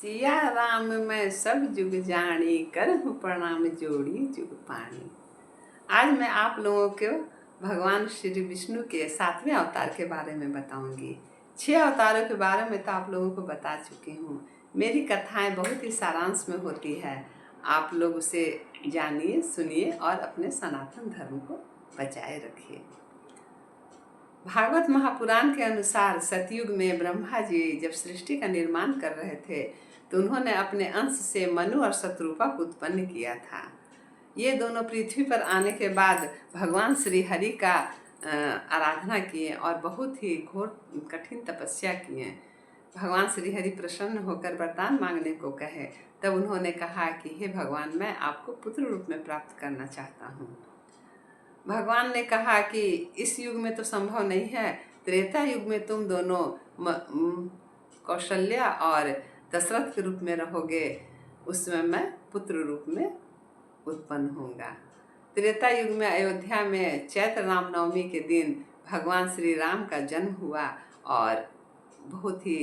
सिया राम मैं सब जुग जानी, करहूँ प्रणाम जोड़ी जुग पानी। आज मैं आप लोगों को भगवान श्री विष्णु के 7वें अवतार के बारे में बताऊंगी। 6 अवतारों के बारे में तो आप लोगों को बता चुकी हूँ। मेरी कथाएं बहुत ही सारांश में होती है। आप लोग उसे जानिए, सुनिए और अपने सनातन धर्म को बचाए रखिए। भागवत महापुराण के अनुसार सतयुग में ब्रह्मा जी जब सृष्टि का निर्माण कर रहे थे तो उन्होंने अपने अंश से मनु और शत्रुपा को उत्पन्न किया था। ये दोनों पृथ्वी पर आने के बाद भगवान श्री हरि का आराधना किए और बहुत ही घोर कठिन तपस्या किए। भगवान श्री हरि प्रसन्न होकर वरदान मांगने को कहे। तब उन्होंने कहा कि हे भगवान, मैं आपको पुत्र रूप में प्राप्त करना चाहता हूँ। भगवान ने कहा कि इस युग में तो संभव नहीं है, त्रेता युग में तुम दोनों कौशल्या और दशरथ के रूप में रहोगे, उसमें मैं पुत्र रूप में उत्पन्न होऊंगा। त्रेता युग में अयोध्या में चैत्र रामनवमी के दिन भगवान श्री राम का जन्म हुआ और बहुत ही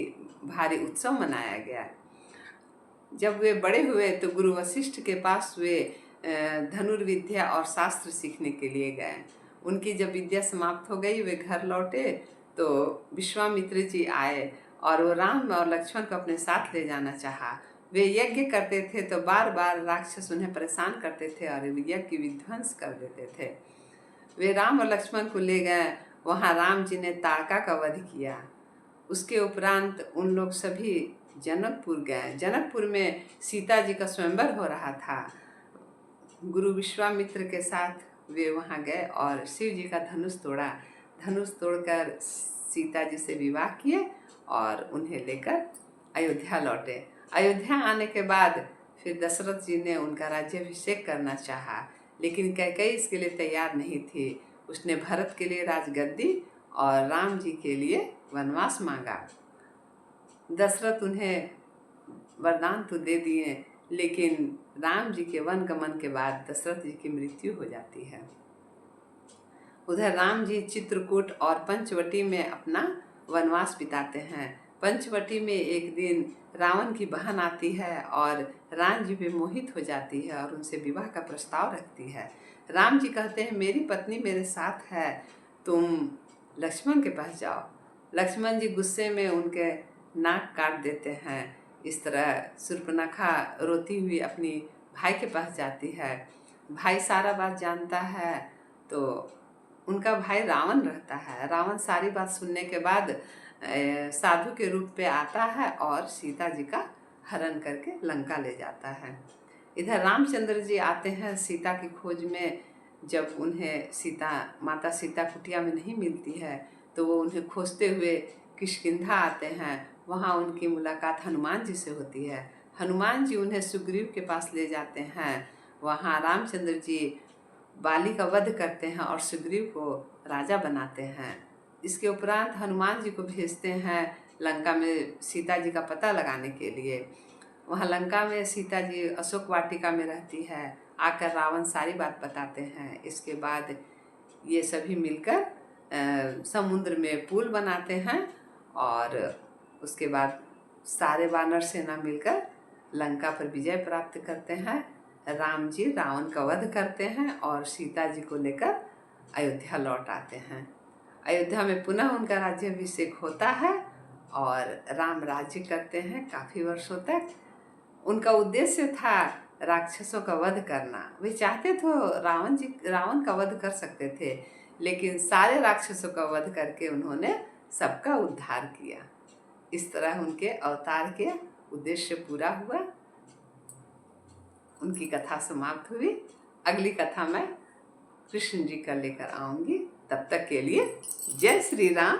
भारी उत्सव मनाया गया। जब वे बड़े हुए तो गुरु वशिष्ठ के पास वे धनुर्विद्या और शास्त्र सीखने के लिए गए। उनकी जब विद्या समाप्त हो गई, वे घर लौटे तो विश्वामित्र जी आए और वो राम और लक्ष्मण को अपने साथ ले जाना चाहा। वे यज्ञ करते थे तो बार बार राक्षस उन्हें परेशान करते थे और यज्ञ की विध्वंस कर देते थे। वे राम और लक्ष्मण को ले गए। वहाँ राम जी ने ताड़का का वध किया। उसके उपरांत उन लोग सभी जनकपुर गए। जनकपुर में सीता जी का स्वयंवर हो रहा था। गुरु विश्वामित्र के साथ वे वहाँ गए और शिव जी का धनुष तोड़ा। धनुष तोड़कर सीता जी से विवाह किए और उन्हें लेकर अयोध्या लौटे। अयोध्या आने के बाद फिर दशरथ जी ने उनका राज्याभिषेक करना चाहा, लेकिन कैकेयी इसके लिए तैयार नहीं थी। उसने भरत के लिए राजगद्दी और राम जी के लिए वनवास मांगा। दशरथ उन्हें वरदान तो दे दिए, लेकिन राम जी के वन गमन के बाद दशरथ जी की मृत्यु हो जाती है। उधर राम जी चित्रकूट और पंचवटी में अपना वनवास बिताते हैं। पंचवटी में एक दिन रावण की बहन आती है और राम जी पे मोहित हो जाती है और उनसे विवाह का प्रस्ताव रखती है। राम जी कहते हैं, मेरी पत्नी मेरे साथ है, तुम लक्ष्मण के पास जाओ। लक्ष्मण जी गुस्से में उनके नाक काट देते हैं। इस तरह शूर्पणखा रोती हुई अपनी भाई के पास जाती है। भाई सारा बात जानता है तो उनका भाई रावण रहता है। रावण सारी बात सुनने के बाद साधु के रूप पे आता है और सीता जी का हरण करके लंका ले जाता है। इधर रामचंद्र जी आते हैं सीता की खोज में। जब उन्हें माता सीता कुटिया में नहीं मिलती है तो वो उन्हें खोजते हुए किष्किंधा आते हैं। वहाँ उनकी मुलाकात हनुमान जी से होती है। हनुमान जी उन्हें सुग्रीव के पास ले जाते हैं। वहाँ रामचंद्र जी बाली का वध करते हैं और सुग्रीव को राजा बनाते हैं। इसके उपरांत हनुमान जी को भेजते हैं लंका में सीता जी का पता लगाने के लिए। वहाँ लंका में सीता जी अशोक वाटिका में रहती है। आकर रावण सारी बात बताते हैं। इसके बाद ये सभी मिलकर समुद्र में पुल बनाते हैं और उसके बाद सारे वानर सेना मिलकर लंका पर विजय प्राप्त करते हैं। राम जी रावण का वध करते हैं और सीता जी को लेकर अयोध्या लौट आते हैं। अयोध्या में पुनः उनका राज्याभिषेक होता है और राम राज्य करते हैं काफ़ी वर्षों तक। उनका उद्देश्य था राक्षसों का वध करना। वे चाहते तो रावण का वध कर सकते थे, लेकिन सारे राक्षसों का वध करके उन्होंने सबका उद्धार किया। इस तरह उनके अवतार के उद्देश्य पूरा हुआ। उनकी कथा समाप्त हुई। अगली कथा मैं कृष्ण जी का लेकर आऊँगी। तब तक के लिए जय श्री राम,